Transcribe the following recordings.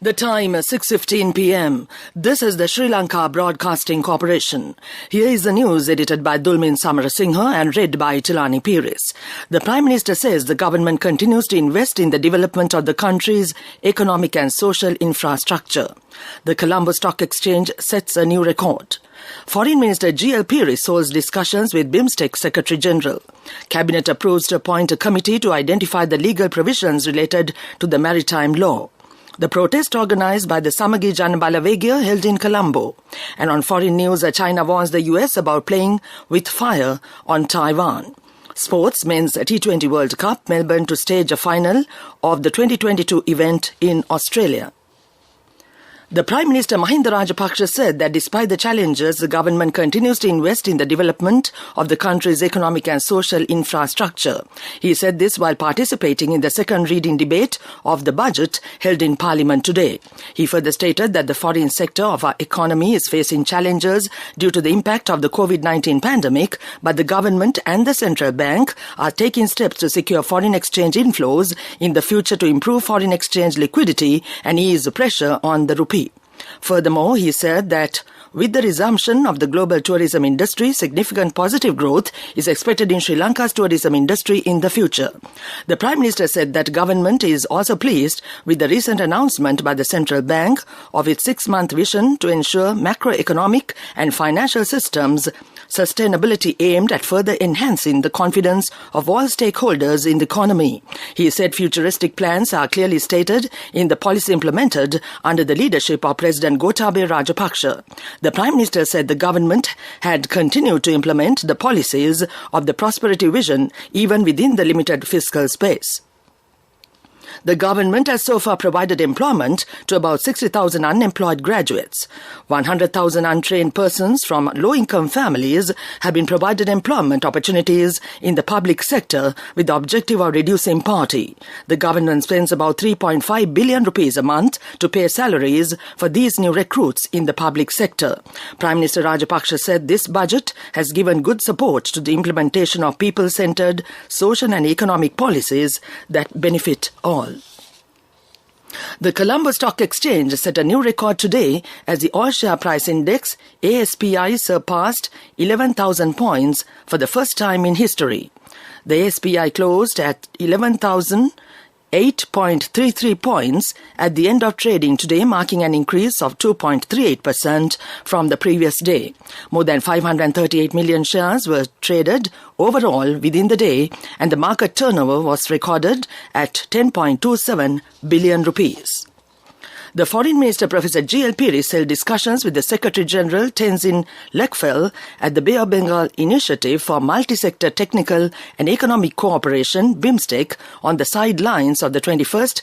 The time is 6:15 p.m. This is the Sri Lanka Broadcasting Corporation. Here is the news edited by Dulmin Samarasinghe and read by Tilani Pires. The Prime Minister says the government continues to invest in the development of the country's economic and social infrastructure. The Colombo Stock Exchange sets a new record. Foreign Minister G.L. Pires holds discussions with BIMSTEC Secretary General. Cabinet approves to appoint a committee to identify the legal provisions related to the maritime law. The protest organized by the Samagi Janabalavegia held in Colombo. And on foreign news, China warns the US about playing with fire on Taiwan. Sports, men's T20 World Cup, Melbourne to stage a final of the 2022 event in Australia. The Prime Minister Mahinda Rajapaksa said that despite the challenges, the government continues to invest in the development of the country's economic and social infrastructure. He said this while participating in the second reading debate of the budget held in Parliament today. He further stated that the foreign sector of our economy is facing challenges due to the impact of the COVID-19 pandemic, but the government and the central bank are taking steps to secure foreign exchange inflows in the future to improve foreign exchange liquidity and ease pressure on the rupee. Furthermore, he said that with the resumption of the global tourism industry, significant positive growth is expected in Sri Lanka's tourism industry in the future. The Prime Minister said that government is also pleased with the recent announcement by the central bank of its 6-month vision to ensure macroeconomic and financial systems sustainability aimed at further enhancing the confidence of all stakeholders in the economy. He said futuristic plans are clearly stated in the policy implemented under the leadership of President Gotabaya Rajapaksa. The Prime Minister said the government had continued to implement the policies of the prosperity vision even within the limited fiscal space. The government has so far provided employment to about 60,000 unemployed graduates. 100,000 untrained persons from low-income families have been provided employment opportunities in the public sector with the objective of reducing poverty. The government spends about 3.5 billion rupees a month to pay salaries for these new recruits in the public sector. Prime Minister Rajapaksa said this budget has given good support to the implementation of people-centered social and economic policies that benefit all. The Colombo Stock Exchange set a new record today as the All Share Price Index ASPI surpassed 11,000 points for the first time in history. The ASPI closed at 11,008.33 points at the end of trading today, marking an increase of 2.38% from the previous day. More than 538 million shares were traded overall within the day, and the market turnover was recorded at 10.27 billion rupees. The Foreign Minister Professor G.L. Pires held discussions with the Secretary General Tenzin Lekfel at the Bay of Bengal Initiative for Multi-Sector Technical and Economic Cooperation, BIMSTEC, on the sidelines of the 21st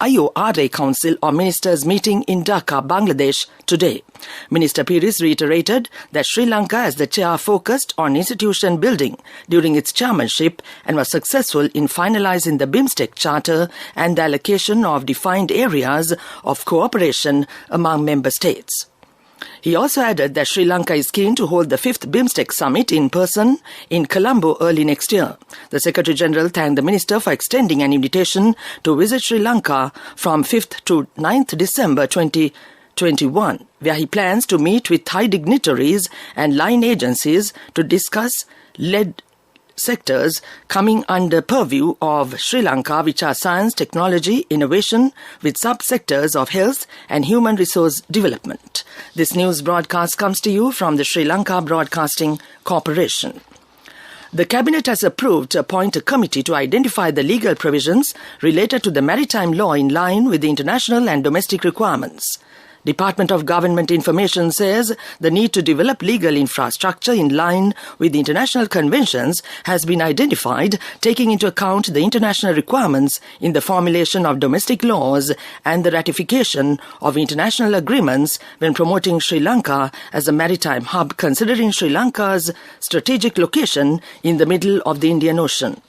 IORA Council of Ministers meeting in Dhaka, Bangladesh today. Minister Pires reiterated that Sri Lanka as the chair focused on institution building during its chairmanship and was successful in finalizing the BIMSTEC Charter and the allocation of defined areas of cooperation among member states. He also added that Sri Lanka is keen to hold the 5th BIMSTEC summit in person in Colombo early next year. The Secretary General thanked the Minister for extending an invitation to visit Sri Lanka from 5th to 9th December 2021, where he plans to meet with high dignitaries and line agencies to discuss lead sectors coming under purview of Sri Lanka, which are science, technology, innovation, with sub-sectors of health and human resource development. This news broadcast comes to you from the Sri Lanka Broadcasting Corporation. The Cabinet has approved to appoint a committee to identify the legal provisions related to the maritime law in line with the international and domestic requirements. Department of Government Information says the need to develop legal infrastructure in line with the international conventions has been identified, taking into account the international requirements in the formulation of domestic laws and the ratification of international agreements when promoting Sri Lanka as a maritime hub, considering Sri Lanka's strategic location in the middle of the Indian Ocean.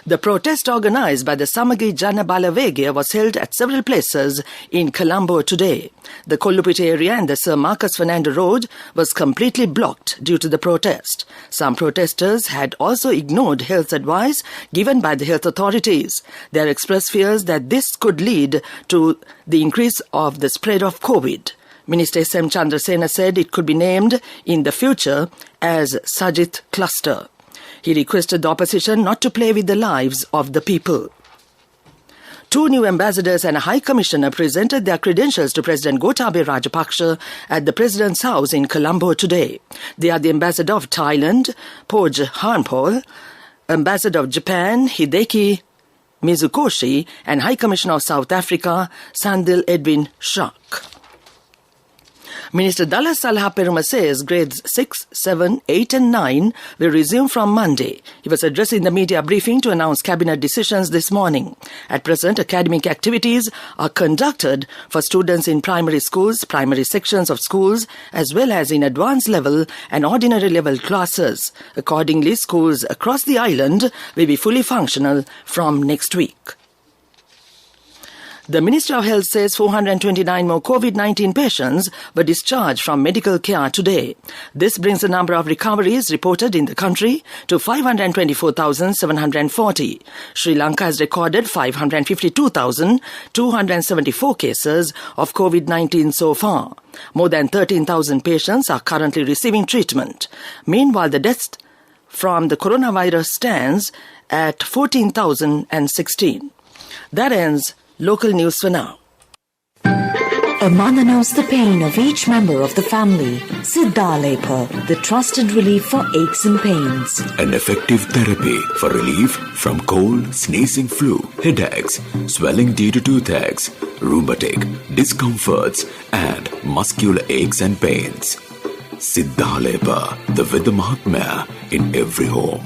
The protest organised by the Samagi Jana Balavegya was held at several places in Colombo today. The Kollupiti area and the Sir Marcus Fernando Road was completely blocked due to the protest. Some protesters had also ignored health advice given by the health authorities. They have expressed fears that this could lead to the increase of the spread of COVID. Minister S.M. Chandrasena said it could be named in the future as Sajith Cluster. He requested the opposition not to play with the lives of the people. 2 new ambassadors and a high commissioner presented their credentials to President Gotabaya Rajapaksa at the President's house in Colombo today. They are the ambassador of Thailand, Poj Harnpol, ambassador of Japan, Hideki Mizukoshi, and High Commissioner of South Africa, Sandil Edwin Shak. Minister Dallas Salha Peruma says grades 6, 7, 8 and 9 will resume from Monday. He was addressing the media briefing to announce cabinet decisions this morning. At present, academic activities are conducted for students in primary schools, primary sections of schools, as well as in advanced level and ordinary level classes. Accordingly, schools across the island will be fully functional from next week. The Ministry of Health says 429 more COVID-19 patients were discharged from medical care today. This brings the number of recoveries reported in the country to 524,740. Sri Lanka has recorded 552,274 cases of COVID-19 so far. More than 13,000 patients are currently receiving treatment. Meanwhile, the deaths from the coronavirus stands at 14,016. That ends local news for now. A mother knows the pain of each member of the family. Siddhalepa, the trusted relief for aches and pains. An effective therapy for relief from cold, sneezing, flu, headaches, swelling due to toothaches, rheumatic, discomforts, and muscular aches and pains. Siddhalepa, the Veda Mahatmya in every home.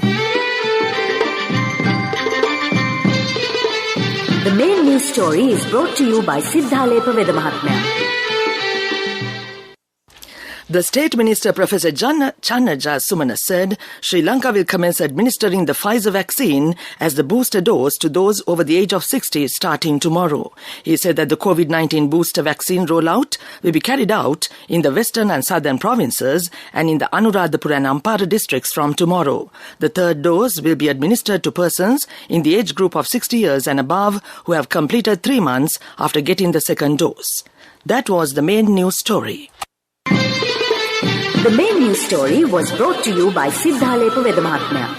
The main news story is brought to you by Siddhalepa Veda Mahatmya. The State Minister Professor Channaja Sumana said Sri Lanka will commence administering the Pfizer vaccine as the booster dose to those over the age of 60 starting tomorrow. He said that the COVID-19 booster vaccine rollout will be carried out in the western and southern provinces and in the Anuradhapura and Ampara districts from tomorrow. The third dose will be administered to persons in the age group of 60 years and above who have completed 3 months after getting the second dose. That was the main news story. The main news story was brought to you by Siddhalepa Veda Mahatmya.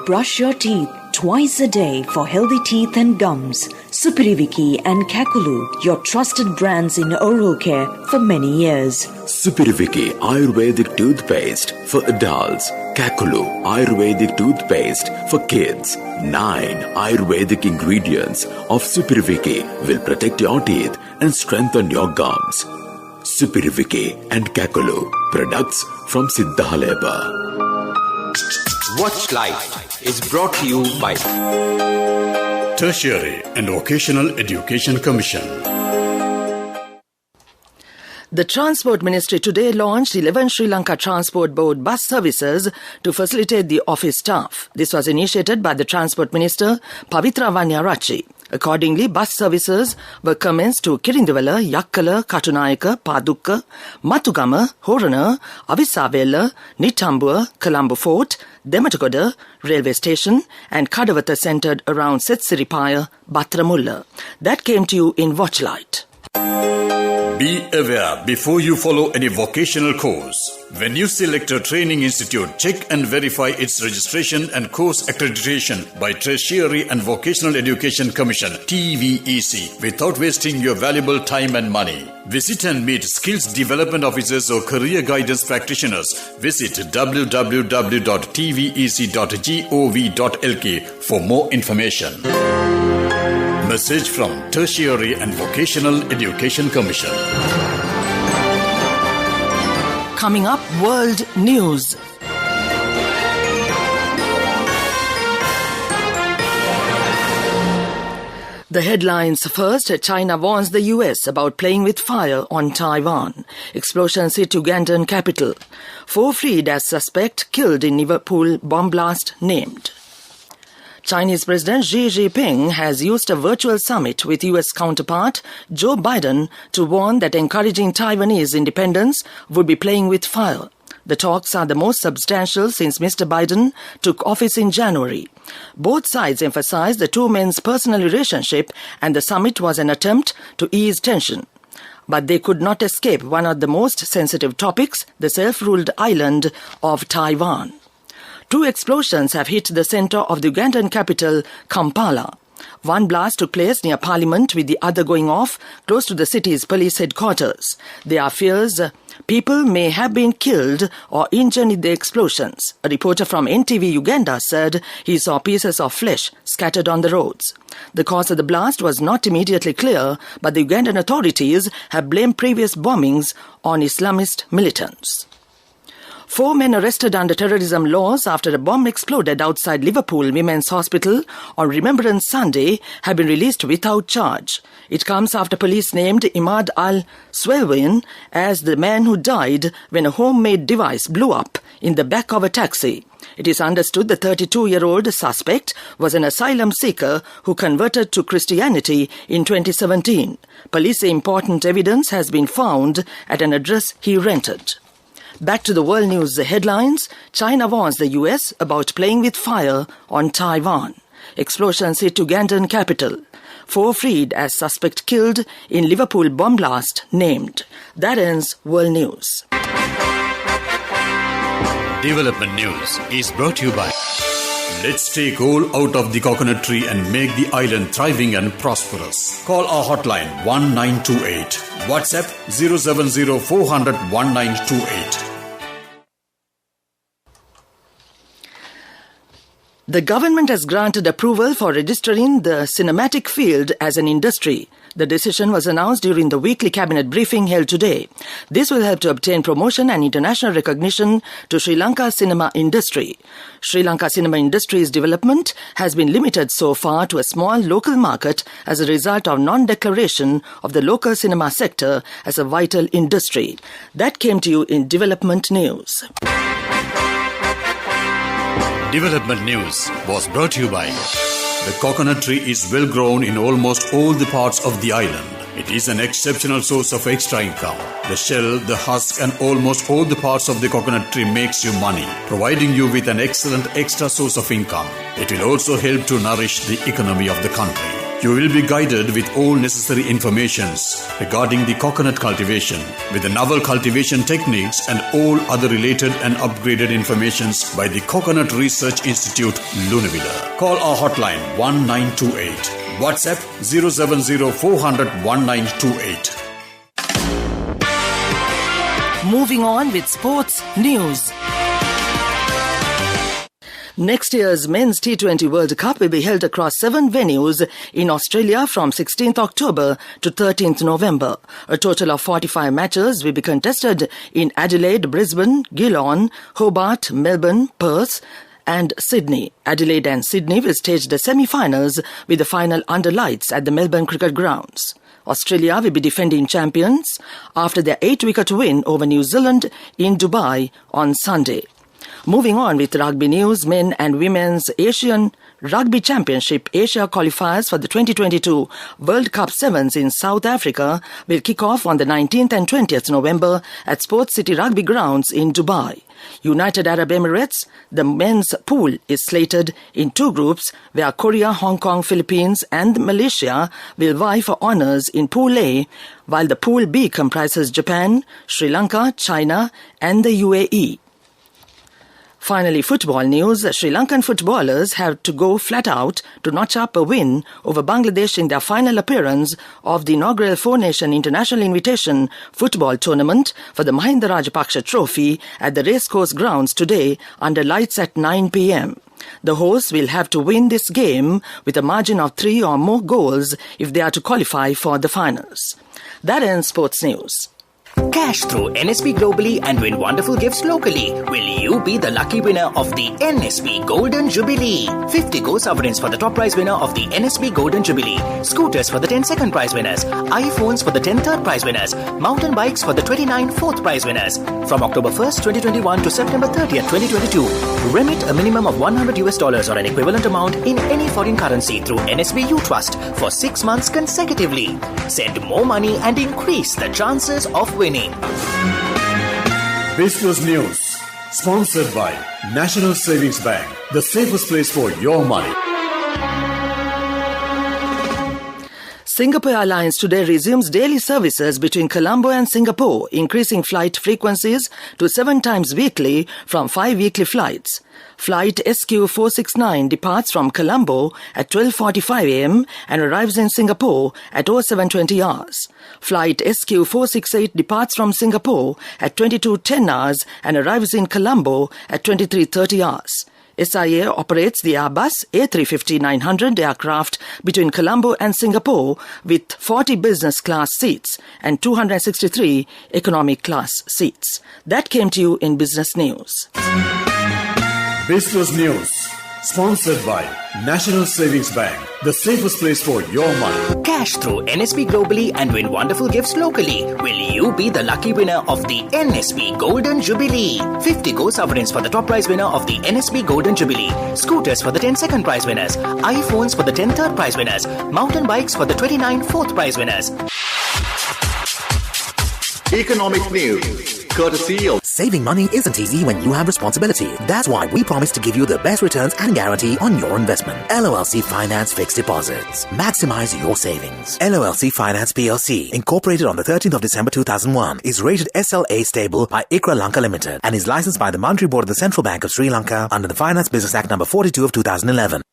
Brush your teeth twice a day for healthy teeth and gums. Supiriviki and Kakulu, your trusted brands in oral care for many years. Supiriviki Ayurvedic toothpaste for adults. Kakulu Ayurvedic toothpaste for kids. 9 Ayurvedic ingredients of Supiriviki will protect your teeth and strengthen your gums. Supiriviki and Kakulu, products from Siddhalepa. Watch Life is brought to you by Tertiary and Vocational Education Commission. The Transport Ministry today launched 11 Sri Lanka Transport Board bus services to facilitate the office staff. This was initiated by the Transport Minister, Pavitra Vanyarachi. Accordingly, bus services were commenced to Kirinduvela, Yakkala, Katunayaka, Padukka, Matugama, Horana, Avisavela, Nitambua, Colombo Fort, Dematagoda railway station and Kadavata centred around Setsiripaya, Batramulla. That came to you in Watchlight. Be aware before you follow any vocational course. When you select a training institute, check and verify its registration and course accreditation by Tertiary and Vocational Education Commission (TVEC) without wasting your valuable time and money. Visit and meet skills development officers or career guidance practitioners. Visit www.tvec.gov.lk for more information. Message from Tertiary and Vocational Education Commission. Coming up, World News. The headlines first. China warns the US about playing with fire on Taiwan. Explosions hit Ugandan capital. 4 freed as suspect killed in Liverpool bomb blast named. Chinese President Xi Jinping has used a virtual summit with US counterpart Joe Biden to warn that encouraging Taiwanese independence would be playing with fire. The talks are the most substantial since Mr. Biden took office in January. Both sides emphasized the two men's personal relationship, and the summit was an attempt to ease tension. But they could not escape one of the most sensitive topics, the self-ruled island of Taiwan. Two explosions have hit the center of the Ugandan capital, Kampala. One blast took place near Parliament, with the other going off close to the city's police headquarters. There are fears people may have been killed or injured in the explosions. A reporter from NTV Uganda said he saw pieces of flesh scattered on the roads. The cause of the blast was not immediately clear, but the Ugandan authorities have blamed previous bombings on Islamist militants. 4 men arrested under terrorism laws after a bomb exploded outside Liverpool Women's Hospital on Remembrance Sunday have been released without charge. It comes after police named Imad al-Swelwin as the man who died when a homemade device blew up in the back of a taxi. It is understood the 32-year-old suspect was an asylum seeker who converted to Christianity in 2017. Police say important evidence has been found at an address he rented. Back to the world news headlines. China warns the US about playing with fire on Taiwan. Explosions hit Ugandan capital. 4 freed as suspect killed in Liverpool bomb blast named. That ends world news. Development news is brought to you by Let's take all out of the coconut tree and make the island thriving and prosperous. Call our hotline 1928. WhatsApp 070 400 1928. The government has granted approval for registering the cinematic field as an industry. The decision was announced during the weekly cabinet briefing held today. This will help to obtain promotion and international recognition to Sri Lanka's cinema industry. Sri Lanka cinema industry's development has been limited so far to a small local market as a result of non-declaration of the local cinema sector as a vital industry. That came to you in Development News. Development News was brought to you by the coconut tree is well grown in almost all the parts of the island. It is an exceptional source of extra income. The shell, the husk and almost all the parts of the coconut tree makes you money, providing you with an excellent extra source of income. It will also help to nourish the economy of the country. You will be guided with all necessary informations regarding the coconut cultivation, with the novel cultivation techniques and all other related and upgraded informations by the Coconut Research Institute, Lunavilla. Call our hotline 1928. WhatsApp 070 400 1928. Moving on with sports news. Next year's Men's T20 World Cup will be held across 7 venues in Australia from 16th October to 13th November. A total of 45 matches will be contested in Adelaide, Brisbane, Geelong, Hobart, Melbourne, Perth and Sydney. Adelaide and Sydney will stage the semi-finals with the final under lights at the Melbourne Cricket Grounds. Australia will be defending champions after their 8-wicket win over New Zealand in Dubai on Sunday. Moving on with rugby news, men and women's Asian Rugby Championship Asia qualifiers for the 2022 World Cup Sevens in South Africa will kick off on the 19th and 20th November at Sports City Rugby Grounds in Dubai. United Arab Emirates, the men's pool is slated in 2 groups where Korea, Hong Kong, Philippines and Malaysia will vie for honours in Pool A, while the Pool B comprises Japan, Sri Lanka, China and the UAE. Finally, football news. Sri Lankan footballers have to go flat out to notch up a win over Bangladesh in their final appearance of the inaugural 4-Nation International Invitation Football Tournament for the Mahinda Rajapaksa Trophy at the Racecourse Grounds today under lights at 9 p.m. The hosts will have to win this game with a margin of 3 or more goals if they are to qualify for the finals. That ends sports news. Cash through NSB globally and win wonderful gifts locally. Will you be the lucky winner of the NSB Golden Jubilee? 50 Go sovereigns for the top prize winner of the NSB Golden Jubilee. Scooters for the 10 second prize winners. iPhones for the 10 third prize winners. Mountain bikes for the 29 fourth prize winners. From October 1st, 2021 to September 30th, 2022. Remit a minimum of $100 or an equivalent amount in any foreign currency through NSB U Trust for 6 months consecutively. Send more money and increase the chances of winning. Business News, sponsored by National Savings Bank, the safest place for your money. Singapore Airlines today resumes daily services between Colombo and Singapore, increasing flight frequencies to 7 times weekly from 5 weekly flights. Flight SQ469 departs from Colombo at 12:45 am and arrives in Singapore at 0720 hours. Flight SQ468 departs from Singapore at 22:10 hours and arrives in Colombo at 23:30 hours. SIA operates the Airbus A350-900 aircraft between Colombo and Singapore with 40 business class seats and 263 economic class seats. That came to you in Business News. Business News, sponsored by National Savings Bank, the safest place for your money. Cash through NSB globally and win wonderful gifts locally. Will you be the lucky winner of the NSB Golden Jubilee? 50 Go sovereigns for the top prize winner of the NSB Golden Jubilee. Scooters for the 10 second prize winners. iPhones for the 10 third prize winners. Mountain bikes for the 29 fourth prize winners. Economic news, courtesy of Saving money isn't easy when you have responsibility. That's why we promise to give you the best returns and guarantee on your investment. LOLC Finance Fixed Deposits. Maximize your savings. LOLC Finance PLC, incorporated on the 13th of December 2001, is rated SLA stable by ICRA Lanka Limited and is licensed by the Monetary Board of the Central Bank of Sri Lanka under the Finance Business Act number 42 of 2011.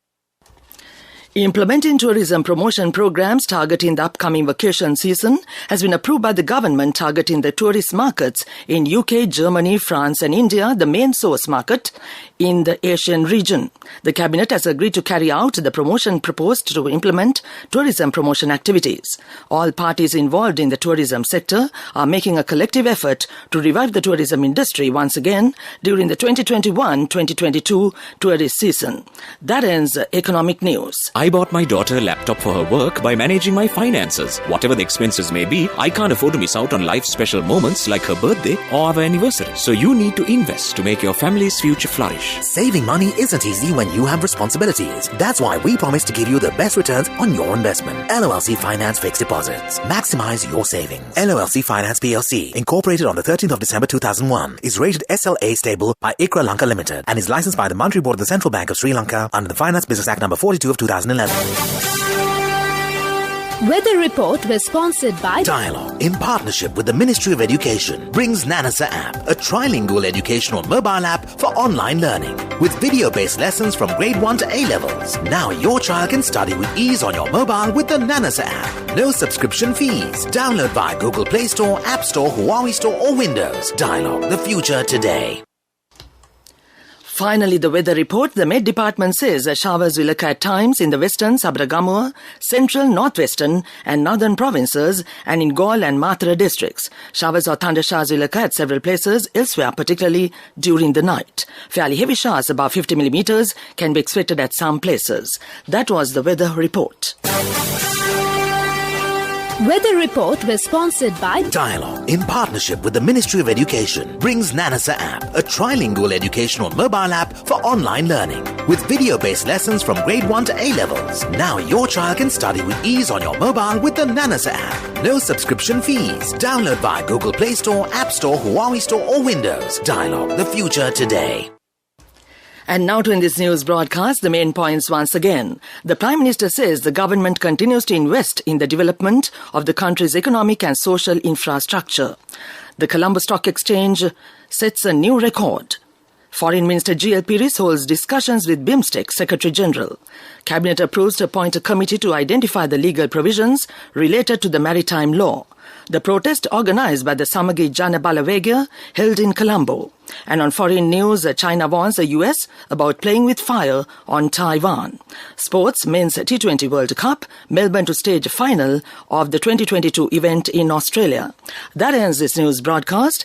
Implementing tourism promotion programs targeting the upcoming vacation season has been approved by the government, targeting the tourist markets in UK, Germany, France and India, the main source market in the Asian region. The Cabinet has agreed to carry out the promotion proposed to implement tourism promotion activities. All parties involved in the tourism sector are making a collective effort to revive the tourism industry once again during the 2021-2022 tourist season. That ends Economic News. I bought my daughter a laptop for her work by managing my finances. Whatever the expenses may be, I can't afford to miss out on life's special moments like her birthday or our anniversary. So you need to invest to make your family's future flourish. Saving money isn't easy when you have responsibilities. That's why we promise to give you the best returns on your investment. LOLC Finance Fixed Deposits. Maximize your savings. LOLC Finance PLC, incorporated on the 13th of December 2001, is rated SLA stable by ICRA Lanka Limited and is licensed by the Monetary Board of the Central Bank of Sri Lanka under the Finance Business Act number 42 of 2011. Weather report was sponsored by Dialogue, in partnership with the Ministry of Education, brings Nanasa app, a trilingual educational mobile app for online learning with video-based lessons from grade 1 to A-levels. Now your child can study with ease on your mobile with the Nanasa app. No subscription fees. Download via Google Play Store, App Store, Huawei Store or Windows. Dialogue, the future today. Finally, the weather report. The Met Department says that showers will occur at times in the western, Sabragamua, central, northwestern and northern provinces and in Galle and Mathura districts. Showers or thunder showers will occur at several places elsewhere, particularly during the night. Fairly heavy showers, about 50 millimeters, can be expected at some places. That was the weather report. Weather report was sponsored by Dialogue, in partnership with the Ministry of Education, brings Nanasa app, a trilingual educational mobile app for online learning with video-based lessons from grade 1 to A-levels. Now your child can study with ease on your mobile with the Nanasa app. No subscription fees. Download via Google Play Store, App Store, Huawei Store or Windows. Dialogue, the future today. And now to end this news broadcast, the main points once again. The Prime Minister says the government continues to invest in the development of the country's economic and social infrastructure. The Colombo Stock Exchange sets a new record. Foreign Minister G.L. Pires holds discussions with BIMSTEC Secretary General. Cabinet approves to appoint a committee to identify the legal provisions related to the maritime law. The protest organised by the Samagi Janabalavegya held in Colombo. And on foreign news, China warns the US about playing with fire on Taiwan. Sports, Men's T20 World Cup, Melbourne to stage final of the 2022 event in Australia. That ends this news broadcast.